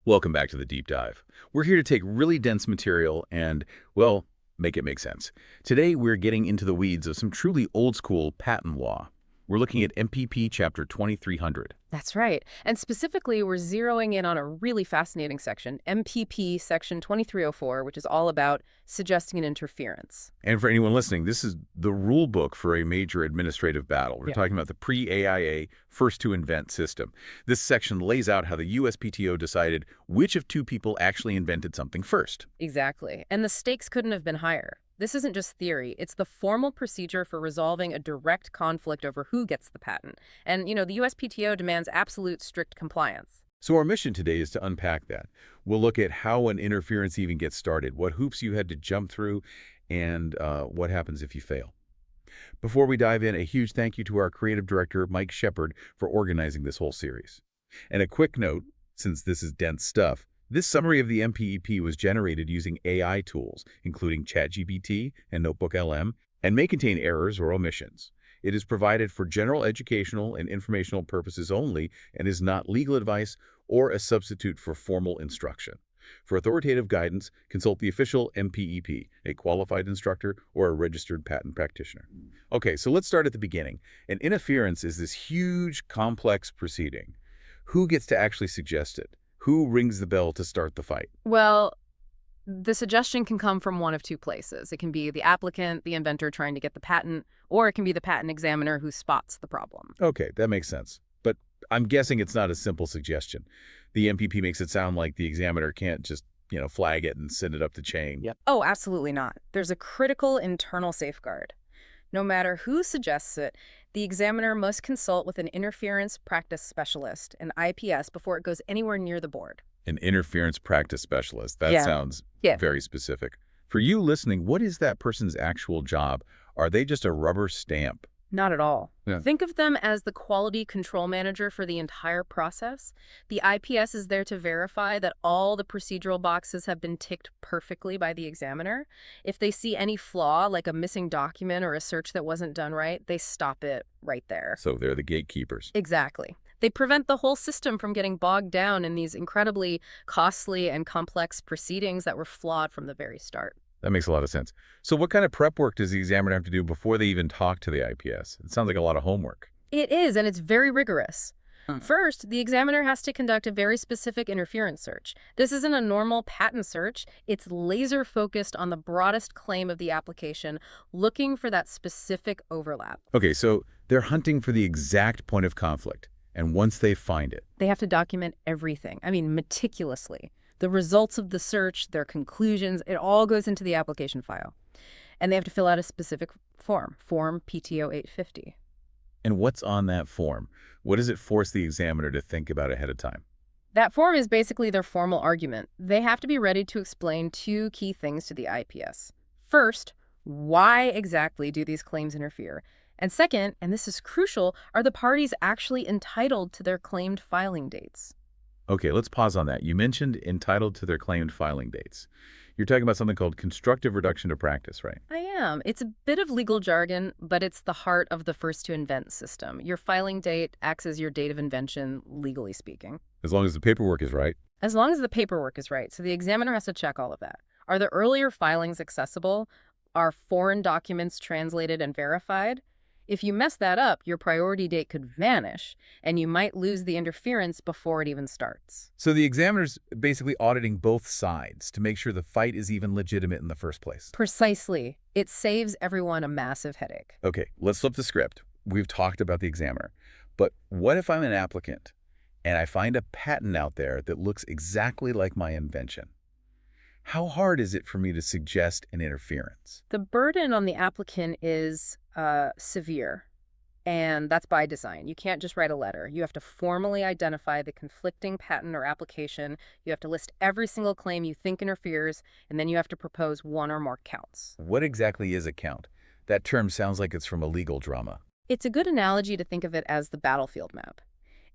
Welcome back to the deep dive. We're here to take really dense material and, well, make it make sense. Today, we're getting into the weeds of some truly old-school patent law. We're looking at MPP Chapter 2300. That's right. And specifically, we're zeroing in on a really fascinating section, MPP Section 2304, which is all about suggesting an interference. And for anyone listening, this is the rule book for a major administrative battle. We're talking about the pre-AIA first to invent system. This section lays out how the USPTO decided which of two people actually invented something first. Exactly. And the stakes couldn't have been higher. This isn't just theory. It's the formal procedure for resolving a direct conflict over who gets the patent. And, the USPTO demands absolute strict compliance. So our mission today is to unpack that. We'll look at how an interference even gets started, what hoops you had to jump through, and what happens if you fail. Before we dive in, a huge thank you to our creative director, Mike Shepard, for organizing this whole series. And a quick note, since this is dense stuff, this summary of the MPEP was generated using AI tools, including ChatGPT and NotebookLM, and may contain errors or omissions. It is provided for general educational and informational purposes only and is not legal advice or a substitute for formal instruction. For authoritative guidance, consult the official MPEP, a qualified instructor, or a registered patent practitioner. Okay, so let's start at the beginning. An interference is this huge, complex proceeding. Who gets to actually suggest it? Who rings the bell to start the fight? Well, the suggestion can come from one of two places. It can be the applicant, the inventor trying to get the patent, or it can be the patent examiner who spots the problem. Okay, that makes sense. But I'm guessing it's not a simple suggestion. The MPP makes it sound like the examiner can't just, flag it and send it up the chain. Yep. Oh, absolutely not. There's a critical internal safeguard. No matter who suggests it, the examiner must consult with an interference practice specialist, an IPS, before it goes anywhere near the board. An interference practice specialist. That sounds very specific. For you listening, what is that person's actual job? Are they just a rubber stamp? Not at all. Yeah. Think of them as the quality control manager for the entire process. The IPS is there to verify that all the procedural boxes have been ticked perfectly by the examiner. If they see any flaw, like a missing document or a search that wasn't done right, they stop it right there. So they're the gatekeepers. Exactly. They prevent the whole system from getting bogged down in these incredibly costly and complex proceedings that were flawed from the very start. That makes a lot of sense. So what kind of prep work does the examiner have to do before they even talk to the IPS? It sounds like a lot of homework. It is, and it's very rigorous. First, the examiner has to conduct a very specific interference search. This isn't a normal patent search. It's laser-focused on the broadest claim of the application, looking for that specific overlap. Okay, so they're hunting for the exact point of conflict. And once they find it, they have to document everything. Meticulously. The results of the search, their conclusions, it all goes into the application file. And they have to fill out a specific form, Form PTO 850. And what's on that form? What does it force the examiner to think about ahead of time? That form is basically their formal argument. They have to be ready to explain two key things to the IPS. First, why exactly do these claims interfere? And second, and this is crucial, are the parties actually entitled to their claimed filing dates? Okay, let's pause on that. You mentioned entitled to their claimed filing dates. You're talking about something called constructive reduction to practice, right? I am. It's a bit of legal jargon, but it's the heart of the first to invent system. Your filing date acts as your date of invention, legally speaking. As long as the paperwork is right. As long as the paperwork is right. So the examiner has to check all of that. Are the earlier filings accessible? Are foreign documents translated and verified? If you mess that up, your priority date could vanish, and you might lose the interference before it even starts. So the examiner's basically auditing both sides to make sure the fight is even legitimate in the first place. Precisely. It saves everyone a massive headache. Okay, let's flip the script. We've talked about the examiner. But what if I'm an applicant and I find a patent out there that looks exactly like my invention? How hard is it for me to suggest an interference? The burden on the applicant is severe, and that's by design. You can't just write a letter. You have to formally identify the conflicting patent or application. You have to list every single claim you think interferes, and then you have to propose one or more counts. What exactly is a count? That term sounds like it's from a legal drama. It's a good analogy to think of it as the battlefield map.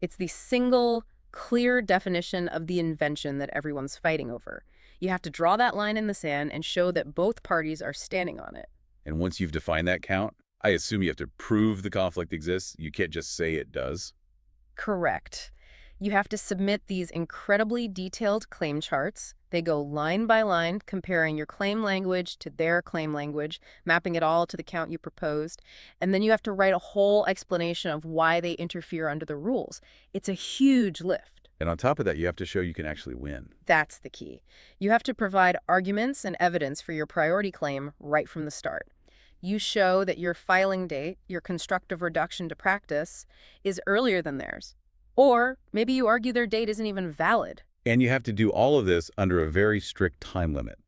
It's the single, clear definition of the invention that everyone's fighting over. You have to draw that line in the sand and show that both parties are standing on it. And once you've defined that count, I assume you have to prove the conflict exists. You can't just say it does. Correct. You have to submit these incredibly detailed claim charts. They go line by line, comparing your claim language to their claim language, mapping it all to the count you proposed. And then you have to write a whole explanation of why they interfere under the rules. It's a huge lift. And on top of that, you have to show you can actually win. That's the key. You have to provide arguments and evidence for your priority claim right from the start. You show that your filing date, your constructive reduction to practice, is earlier than theirs. Or maybe you argue their date isn't even valid. And you have to do all of this under a very strict time limit.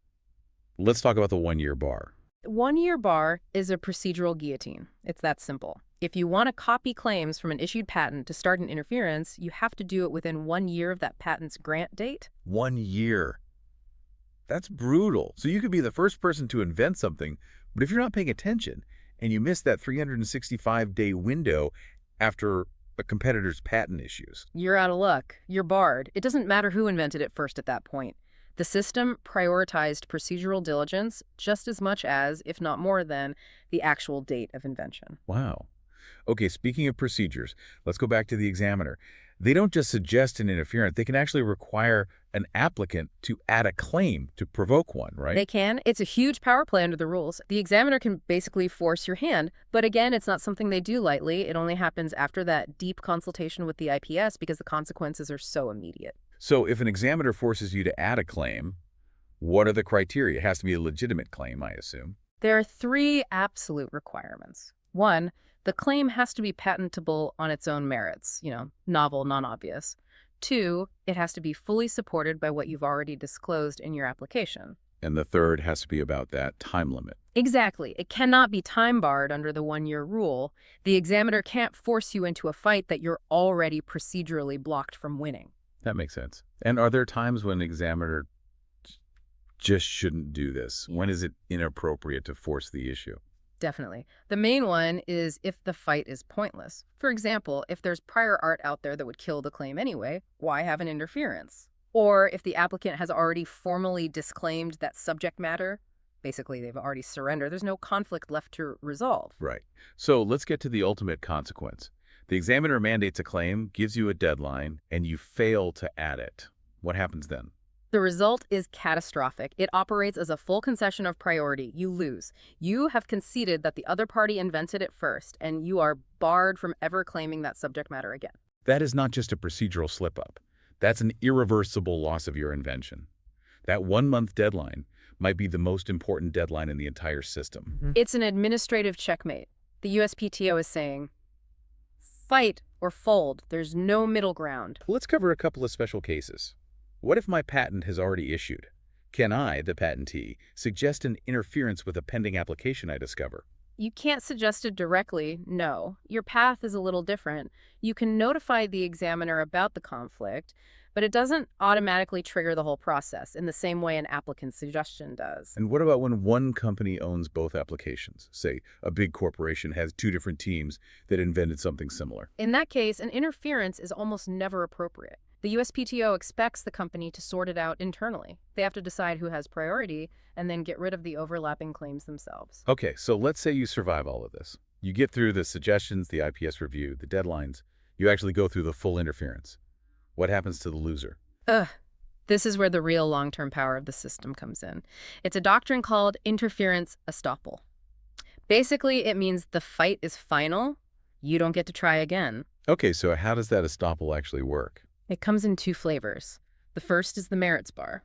Let's talk about the 1-year bar. 1-year bar is a procedural guillotine. It's that simple. If you want to copy claims from an issued patent to start an interference, you have to do it within 1 year of that patent's grant date. 1 year. That's brutal. So you could be the first person to invent something, but if you're not paying attention and you miss that 365-day window after a competitor's patent issues, You're out of luck. You're barred. It doesn't matter who invented it first at that point. The system prioritized procedural diligence just as much as, if not more than, the actual date of invention. wow. Okay, speaking of procedures, let's go back to the examiner. They don't just suggest an interference, they can actually require an applicant to add a claim to provoke one, right? They can. It's a huge power play under the rules. The examiner can basically force your hand, but again, it's not something they do lightly. It only happens after that deep consultation with the IPS because the consequences are so immediate. So if an examiner forces you to add a claim, what are the criteria? It has to be a legitimate claim, I assume. There are 3 absolute requirements. 1, the claim has to be patentable on its own merits, novel, non-obvious. 2, it has to be fully supported by what you've already disclosed in your application. And the third has to be about that time limit. Exactly. It cannot be time-barred under the 1-year rule. The examiner can't force you into a fight that you're already procedurally blocked from winning. That makes sense. And are there times when an examiner just shouldn't do this? Yeah. When is it inappropriate to force the issue? Definitely. The main one is if the fight is pointless. For example, if there's prior art out there that would kill the claim anyway, why have an interference? Or if the applicant has already formally disclaimed that subject matter, basically they've already surrendered, there's no conflict left to resolve. Right. So let's get to the ultimate consequence. The examiner mandates a claim, gives you a deadline, and you fail to add it. What happens then? The result is catastrophic. It operates as a full concession of priority. You lose. You have conceded that the other party invented it first, and you are barred from ever claiming that subject matter again. That is not just a procedural slip-up. That's an irreversible loss of your invention. That 1-month deadline might be the most important deadline in the entire system. It's an administrative checkmate. The USPTO is saying, fight or fold. There's no middle ground. Let's cover a couple of special cases. What if my patent has already issued? Can I, the patentee, suggest an interference with a pending application I discover? You can't suggest it directly, no. Your path is a little different. You can notify the examiner about the conflict, but it doesn't automatically trigger the whole process in the same way an applicant's suggestion does. And what about when one company owns both applications? Say, a big corporation has 2 different teams that invented something similar. In that case, an interference is almost never appropriate. The USPTO expects the company to sort it out internally. They have to decide who has priority and then get rid of the overlapping claims themselves. Okay, so let's say you survive all of this. You get through the suggestions, the IPS review, the deadlines. You actually go through the full interference. What happens to the loser? This is where the real long-term power of the system comes in. It's a doctrine called interference estoppel. Basically, it means the fight is final. You don't get to try again. Okay, so how does that estoppel actually work? It comes in 2 flavors. The first is the merits bar.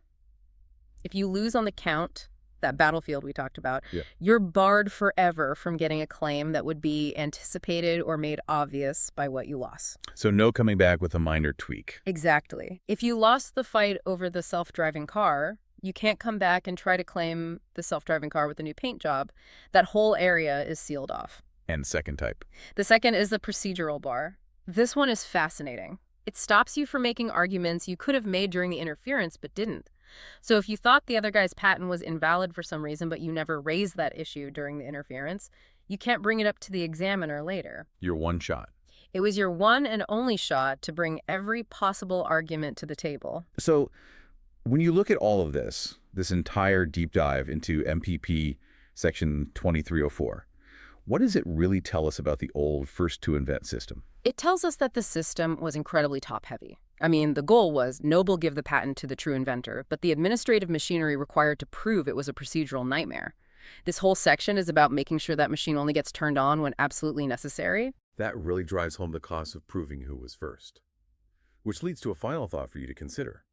If you lose on the count, that battlefield we talked about, you're barred forever from getting a claim that would be anticipated or made obvious by what you lost. So no coming back with a minor tweak. Exactly. If you lost the fight over the self-driving car, you can't come back and try to claim the self-driving car with a new paint job. That whole area is sealed off. And second type. The second is the procedural bar. This one is fascinating. It stops you from making arguments you could have made during the interference but didn't. So if you thought the other guy's patent was invalid for some reason but you never raised that issue during the interference, you can't bring it up to the examiner later. Your one shot. It was your one and only shot to bring every possible argument to the table. So when you look at all of this entire deep dive into MPP section 2304, what does it really tell us about the old first to invent system? It tells us that the system was incredibly top-heavy. I mean, the goal was Noble give the patent to the true inventor, but the administrative machinery required to prove it was a procedural nightmare. This whole section is about making sure that machine only gets turned on when absolutely necessary. That really drives home the cost of proving who was first. Which leads to a final thought for you to consider.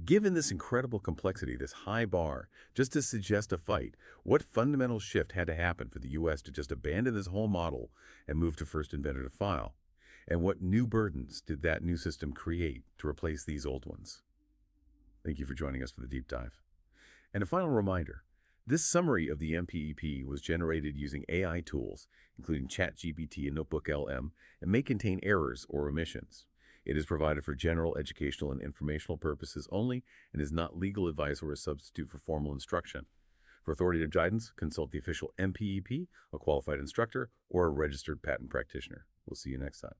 Given this incredible complexity, this high bar, just to suggest a fight, what fundamental shift had to happen for the U.S. to just abandon this whole model and move to first inventor to file? And what new burdens did that new system create to replace these old ones? Thank you for joining us for the deep dive. And a final reminder, this summary of the MPEP was generated using AI tools, including ChatGPT and NotebookLM, and may contain errors or omissions. It is provided for general, educational, and informational purposes only and is not legal advice or a substitute for formal instruction. For authoritative guidance, consult the official MPEP, a qualified instructor, or a registered patent practitioner. We'll see you next time.